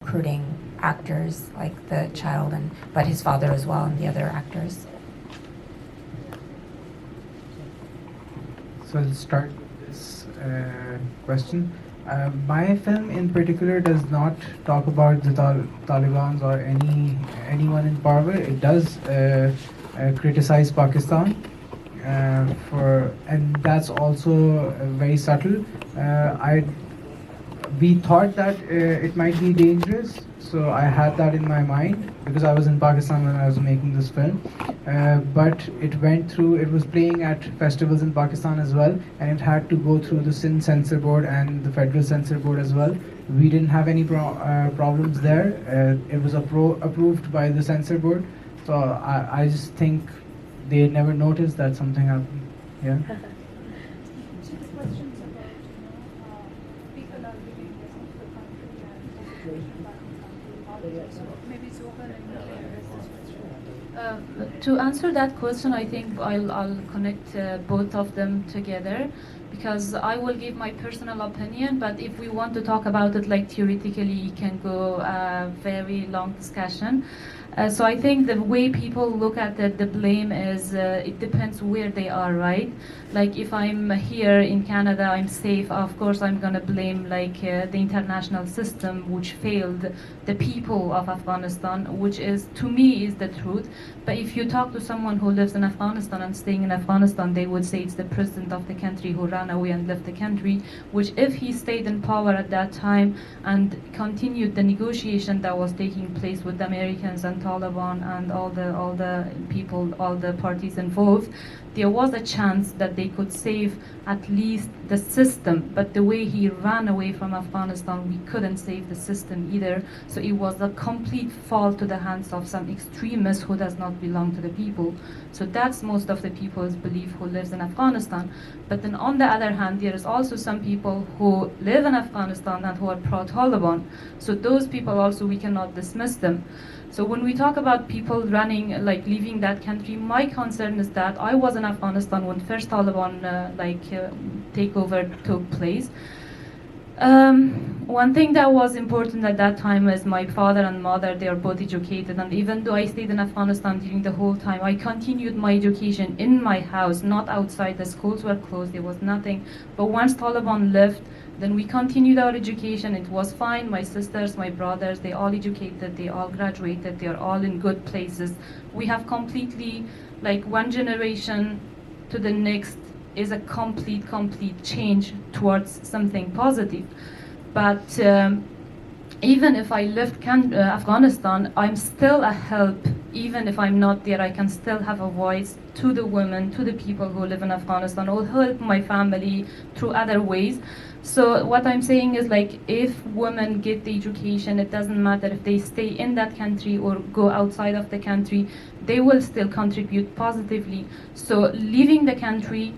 recruiting actors like the child but his father as well and the other actors. So I'll start this question. My film in particular does not talk about the Taliban or anyone in power. It does criticize Pakistan, and that's also very subtle. We thought that it might be dangerous, so I had that in my mind because I was in Pakistan when I was making this film. But it was playing at festivals in Pakistan as well, and it had to go through the Sindh Censor Board and the Federal Censor Board as well. We didn't have any problems there. It was approved by the Censor Board, so I just think they never noticed that something happened. Yeah. To answer that question, I think I'll connect both of them together, because I will give my personal opinion, but if we want to talk about it like theoretically, it can go a very long discussion. So I think the way people look at it, the blame is, it depends where they are, right? Like if I'm here in Canada, I'm safe, of course I'm gonna blame like the international system which failed the people of Afghanistan, which is, to me, is the truth. But if you talk to someone who lives in Afghanistan and staying in Afghanistan, they would say it's the president of the country who ran away and left the country, which if he stayed in power at that time and continued the negotiation that was taking place with the Americans and Taliban and all the people, all the parties involved, there was a chance that they could save at least the system. But the way he ran away from Afghanistan, we couldn't save the system either. So it was a complete fall to the hands of some extremists who does not belong to the people. So that's most of the people's belief who lives in Afghanistan. But then on the other hand, there is also some people who live in Afghanistan and who are pro-Taliban. So those people also, we cannot dismiss them. So when we talk about people running, like leaving that country, my concern is that I was in Afghanistan when first Taliban takeover took place. One thing that was important at that time is my father and mother, they are both educated, and even though I stayed in Afghanistan during the whole time, I continued my education in my house, not outside. The schools were closed, there was nothing. But once Taliban left, then we continued our education. It was fine. My sisters, my brothers, they all educated, they all graduated, they are all in good places. We have completely, like one generation to the next is a complete change towards something positive. But even if I left Afghanistan, I'm still a help. Even if I'm not there, I can still have a voice to the women, to the people who live in Afghanistan, or help my family through other ways. So what I'm saying is, like, if women get the education, it doesn't matter if they stay in that country or go outside of the country, they will still contribute positively. So leaving the country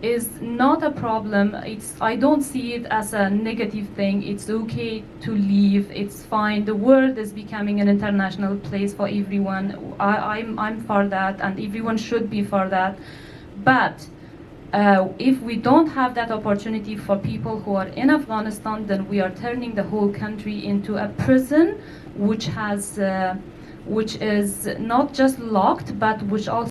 is not a problem. I don't see it as a negative thing. It's okay to leave. It's fine. The world is becoming an international place for everyone. I'm for that, and everyone should be for that. But if we don't have that opportunity for people who are in Afghanistan, then we are turning the whole country into a prison, which is not just locked, but which also